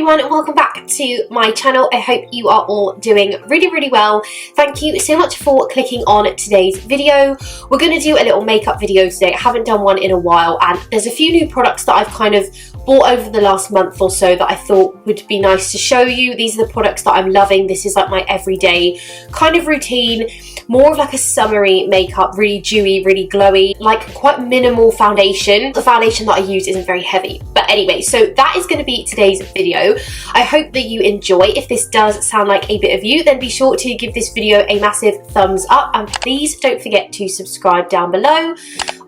everyone and welcome back to my channel. I hope you are all doing really well. Thank you so much for clicking on today's video. We're going to do a little makeup video today. I haven't done one in a while and there's a few new products that I've kind of bought over the last month or so that I thought would be nice to show you. These are the products that I'm loving. This is like my everyday kind of routine, more of like a summery makeup, really dewy, really glowy, like quite minimal foundation. The foundation that I use isn't very heavy. But anyway, so that is going to be today's video. I hope that you enjoy. If this does sound like a bit of you, then be sure to give this video a massive thumbs up and please don't forget to subscribe down below.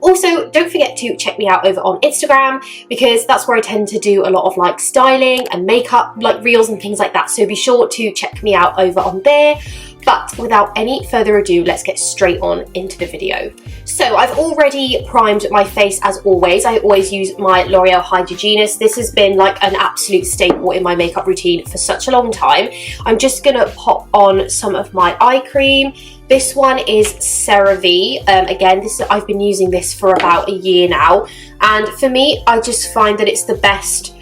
Also, don't forget to check me out over on Instagram because that's where I tend to do a lot of like styling and makeup like reels and things like that. So be sure to check me out over on there. But without any further ado, let's get straight on into the video. So I've already primed my face as always. I always use my L'Oreal Hydrogenist. This has been like an absolute staple in my makeup routine for such a long time. I'm just gonna pop on some of my eye cream. This one is CeraVe. Again, I've been using this for about a year now. And for me, I just find that it's the best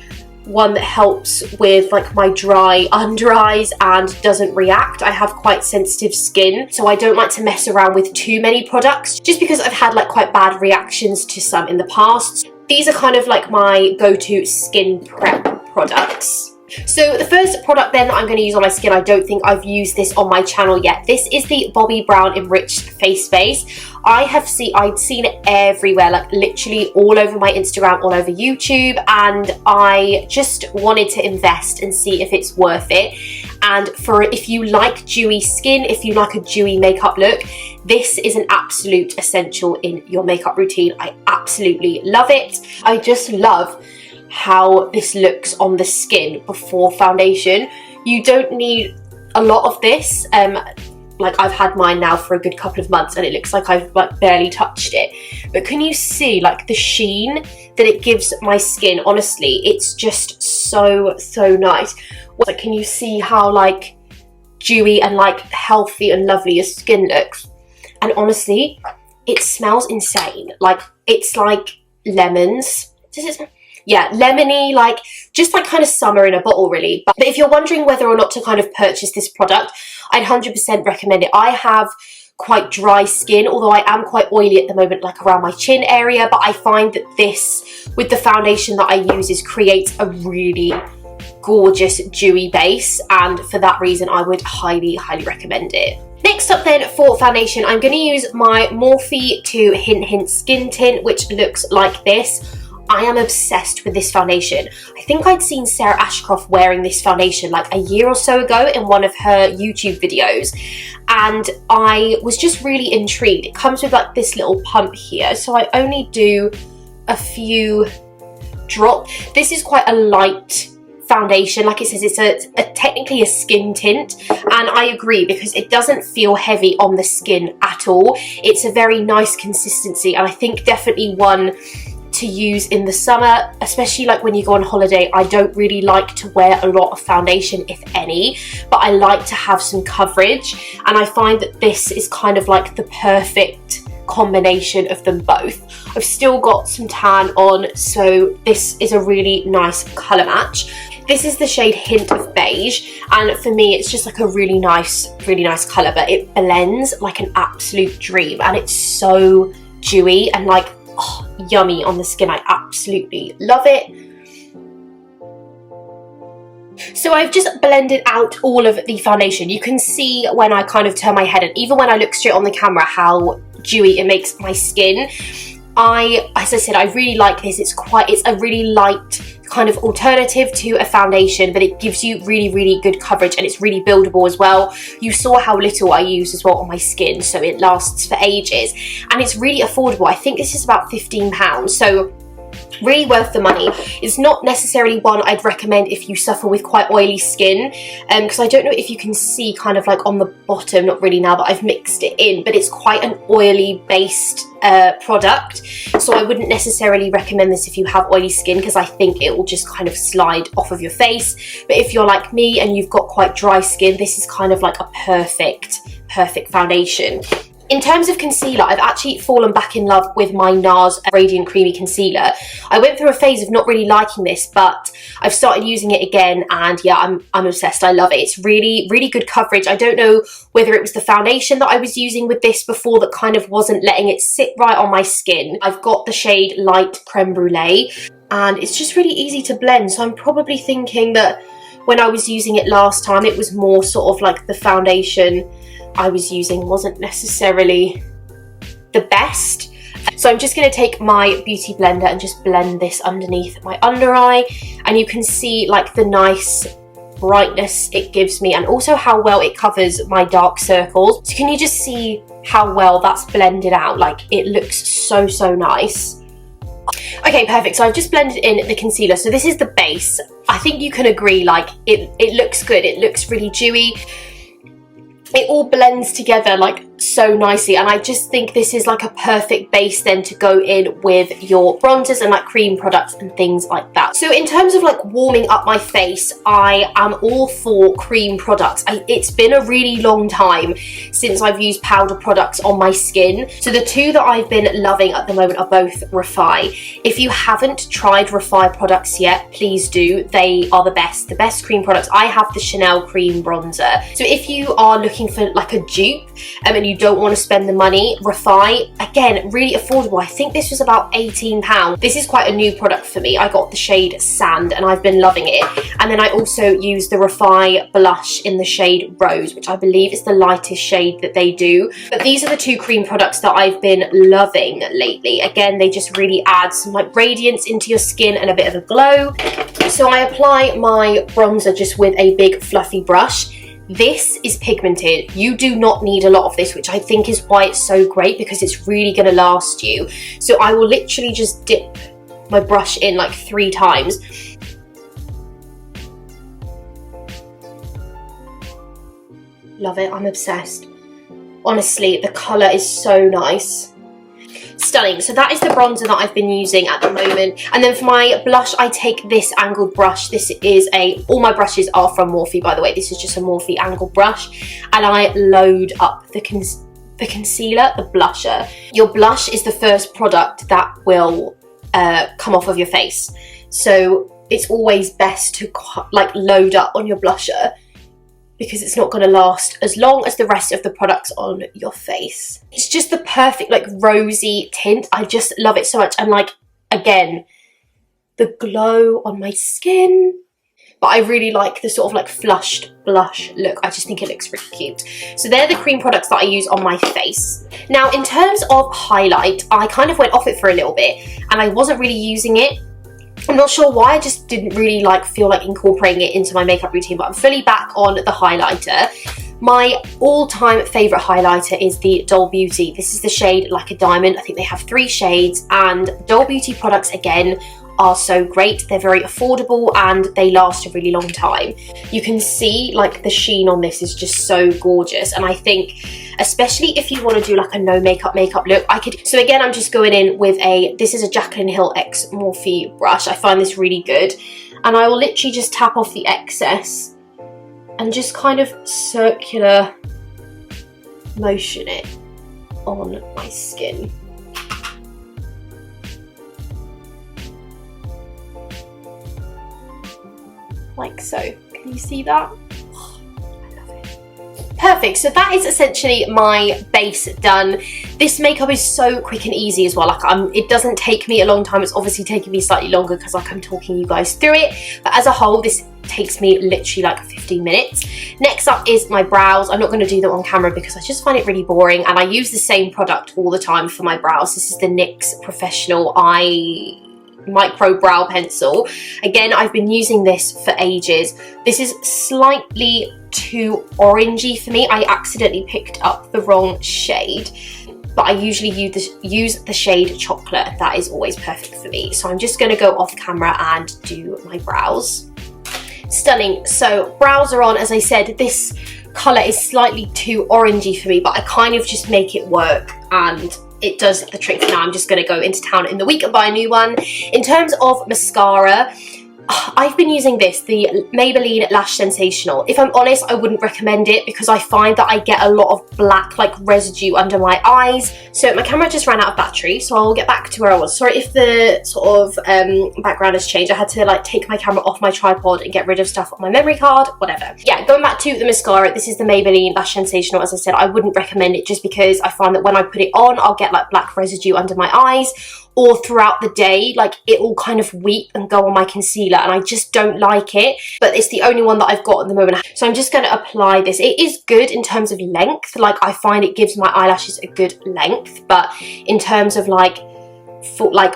one that helps with like my dry under eyes and doesn't react. I have quite sensitive skin, so I don't like to mess around with too many products just because I've had like quite bad reactions to some in the past. These are kind of like my go-to skin prep products. So the first product then that I'm going to use on my skin, I don't think I've used this on my channel yet. This is the Bobbi Brown Enriched Face Base. I'd seen it everywhere, like literally all over my Instagram, all over YouTube, and I just wanted to invest and see if it's worth it. And if you like dewy skin, if you like a dewy makeup look, this is an absolute essential in your makeup routine. I absolutely love it. I just love how this looks on the skin before foundation. You don't need a lot of this. Like I've had mine now for a good couple of months and it looks like I've like barely touched it. But can you see like the sheen that it gives my skin? Honestly, it's just so nice. Like, can you see how like dewy and like healthy and lovely your skin looks? And honestly, it smells insane. Like it's like lemons. Does it smell? Yeah, lemony, like just like kind of summer in a bottle really. But if you're wondering whether or not to kind of purchase this product, I'd 100% recommend it. I have quite dry skin, although I am quite oily at the moment, like around my chin area. But I find that this, with the foundation that I use, creates a really gorgeous dewy base. And for that reason, I would highly recommend it. Next up then for foundation, I'm going to use my Morphe 2 Hint Skin Tint, which looks like this. I am obsessed with this foundation. I think I'd seen Sarah Ashcroft wearing this foundation like a year or so ago in one of her YouTube videos. And I was just really intrigued. It comes with like this little pump here. So I only do a few drops. This is quite a light foundation. Like it says, it's technically a skin tint. And I agree because it doesn't feel heavy on the skin at all. It's a very nice consistency. And I think definitely one to use in the summer, especially like when you go on holiday. I don't really like to wear a lot of foundation, if any, but I like to have some coverage, and I find that this is kind of like the perfect combination of them both. I've still got some tan on, so this is a really nice colour match. This is the shade Hint of Beige, and for me it's just like a really nice colour, but it blends like an absolute dream, and it's so dewy and like yummy on the skin. I absolutely love it. So I've just blended out all of the foundation. You can see when I kind of turn my head and even when I look straight on the camera how dewy it makes my skin. As I said, I really like this. It's a really light kind of alternative to a foundation, but it gives you really good coverage and it's really buildable as well. You saw how little I use as well on my skin, so it lasts for ages and it's really affordable. I think this is about £15, so really worth the money. It's not necessarily one I'd recommend if you suffer with quite oily skin, because I don't know if you can see kind of like on the bottom, not really now that I've mixed it in, but it's quite an oily based product, so I wouldn't necessarily recommend this if you have oily skin because I think it will just kind of slide off of your face. But if you're like me and you've got quite dry skin, this is kind of like a perfect foundation. In terms of concealer, I've actually fallen back in love with my NARS Radiant Creamy Concealer. I went through a phase of not really liking this, but I've started using it again, and yeah, I'm obsessed. I love it. It's really, really good coverage. I don't know whether it was the foundation that I was using with this before that kind of wasn't letting it sit right on my skin. I've got the shade Light Creme Brulee, and it's just really easy to blend, so I'm probably thinking that when I was using it last time, it was more sort of like the foundation I was using wasn't necessarily the best. So I'm just going to take my beauty blender and just blend this underneath my under eye, and you can see like the nice brightness it gives me and also how well it covers my dark circles. So can you just see how well that's blended out? Like, it looks so, so nice. Okay, perfect. So I've just blended in the concealer. So this is the base. I think you can agree, like, it looks good. It looks really dewy. It all blends together like so nicely, and I just think this is like a perfect base then to go in with your bronzers and like cream products and things like that. So in terms of like warming up my face, I am all for cream products. It's been a really long time since I've used powder products on my skin. So the two that I've been loving at the moment are both Refy. If you haven't tried Refy products yet, please do. They are the best cream products. I have the Chanel cream bronzer. So if you are looking for like a dupe and you don't want to spend the money, Refy, again, really affordable. I think this was about £18. This is quite a new product for me. I got the shade Sand and I've been loving it. And then I also use the Refy blush in the shade Rose, which I believe is the lightest shade that they do. But these are the two cream products that I've been loving lately. Again, they just really add some like radiance into your skin and a bit of a glow. So I apply my bronzer just with a big fluffy brush. This is pigmented. You do not need a lot of this, which I think is why it's so great, because it's really going to last you. So I will literally just dip my brush in like 3 times. Love it. I'm obsessed. Honestly, the colour is so nice. Stunning. So that is the bronzer that I've been using at the moment. And then for my blush, I take this angled brush. This is all my brushes are from Morphe, by the way. This is just a Morphe angled brush. And I load up the concealer, the blusher. Your blush is the first product that will come off of your face. So it's always best to like load up on your blusher, because it's not going to last as long as the rest of the products on your face. It's just the perfect like rosy tint. I just love it so much. And like, again, the glow on my skin. But I really like the sort of like flushed blush look. I just think it looks really cute. So they're the cream products that I use on my face. Now, in terms of highlight, I kind of went off it for a little bit and I wasn't really using it. I'm not sure why, I just didn't really like feel like incorporating it into my makeup routine, but I'm fully back on the highlighter. My all-time favourite highlighter is the Doll Beauty. This is the shade Like a Diamond. I think they have 3 shades, and Doll Beauty products, again, are so great. They're very affordable and they last a really long time. You can see like the sheen on this is just so gorgeous, and I think especially if you want to do like a no makeup look, I could. So again, I'm just going in with this is a Jaclyn Hill X Morphe brush. I find this really good, and I will literally just tap off the excess and just kind of circular motion it on my skin. Like so. Can you see that? Oh, I love it. Perfect. So that is essentially my base done. This makeup is so quick and easy as well. Like it doesn't take me a long time. It's obviously taking me slightly longer because like I'm talking you guys through it. But as a whole, this takes me literally like 15 minutes. Next up is my brows. I'm not going to do them on camera because I just find it really boring, and I use the same product all the time for my brows. This is the NYX Professional Micro Brow Pencil. Again, I've been using this for ages. This is slightly too orangey for me. I accidentally picked up the wrong shade, but I usually use the shade Chocolate. That is always perfect for me. So I'm just going to go off camera and do my brows. Stunning. So brows are on. As I said, this colour is slightly too orangey for me, but I kind of just make it work and it does the trick. Now I'm just going to go into town in the week and buy a new one. In terms of mascara, I've been using this, the Maybelline Lash Sensational. If I'm honest, I wouldn't recommend it because I find that I get a lot of black like residue under my eyes. So my camera just ran out of battery, so I'll get back to where I was. Sorry if the sort of background has changed. I had to like take my camera off my tripod and get rid of stuff on my memory card, whatever. Yeah, going back to the mascara, this is the Maybelline Lash Sensational. As I said, I wouldn't recommend it just because I find that when I put it on, I'll get like black residue under my eyes, or throughout the day, like it will kind of weep and go on my concealer, and I just don't like it. But it's the only one that I've got at the moment, so I'm just going to apply this. It is good in terms of length, like I find it gives my eyelashes a good length, but in terms of like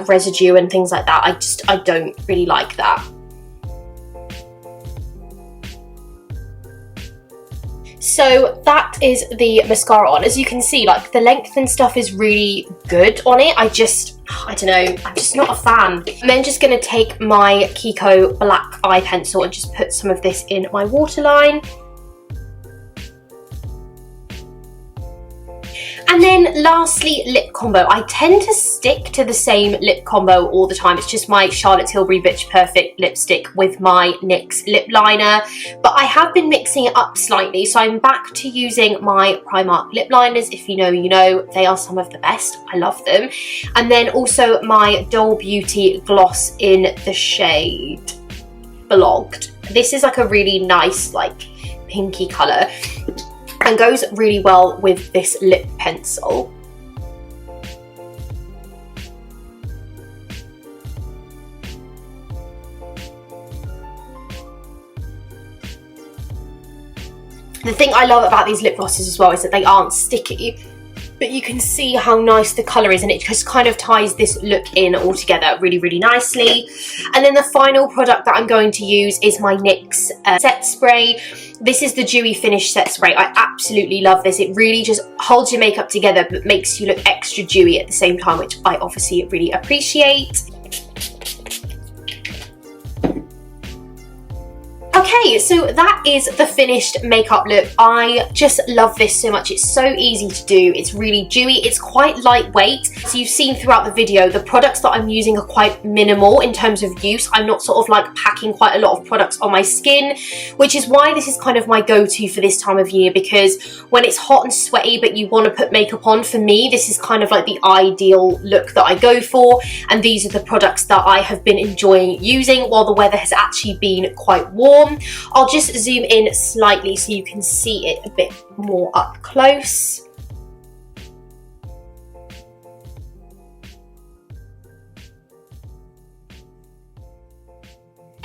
residue and things like that, I don't really like that. So that is the mascara on. As you can see, like the length and stuff is really good on it. I don't know, I'm just not a fan. I'm then just going to take my Kiko black eye pencil and just put some of this in my waterline. And then lastly, lip combo. I tend to stick to the same lip combo all the time. It's just my Charlotte Tilbury Bitch Perfect lipstick with my NYX lip liner. But I have been mixing it up slightly, so I'm back to using my Primark lip liners. If you know, you know. They are some of the best. I love them. And then also my Dole Beauty gloss in the shade Blogged. This is like a really nice, like, pinky colour, and goes really well with this lip pencil. The thing I love about these lip glosses as well is that they aren't sticky, but you can see how nice the colour is, and it just kind of ties this look in all together really, really nicely. And then the final product that I'm going to use is my NYX set spray. This is the Dewy Finish Set Spray. I absolutely love this. It really just holds your makeup together but makes you look extra dewy at the same time, which I obviously really appreciate. Okay, so that is the finished makeup look. I just love this so much. It's so easy to do. It's really dewy. It's quite lightweight. So you've seen throughout the video, the products that I'm using are quite minimal in terms of use. I'm not sort of like packing quite a lot of products on my skin, which is why this is kind of my go-to for this time of year, because when it's hot and sweaty but you want to put makeup on, for me, this is kind of like the ideal look that I go for. And these are the products that I have been enjoying using while the weather has actually been quite warm. I'll just zoom in slightly so you can see it a bit more up close.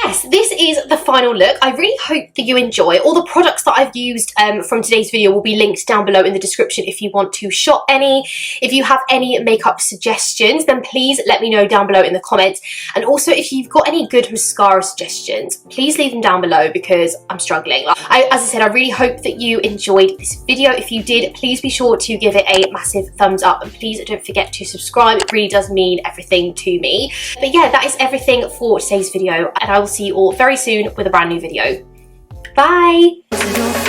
Yes, this is the final look. I really hope that you enjoy. All the products that I've used from today's video will be linked down below in the description if you want to shop any. If you have any makeup suggestions, then please let me know down below in the comments. And also, if you've got any good mascara suggestions, please leave them down below because I'm struggling. As I said, I really hope that you enjoyed this video. If you did, please be sure to give it a massive thumbs up, and please don't forget to subscribe. It really does mean everything to me. But yeah, that is everything for today's video, and I will see you all very soon with a brand new video. Bye!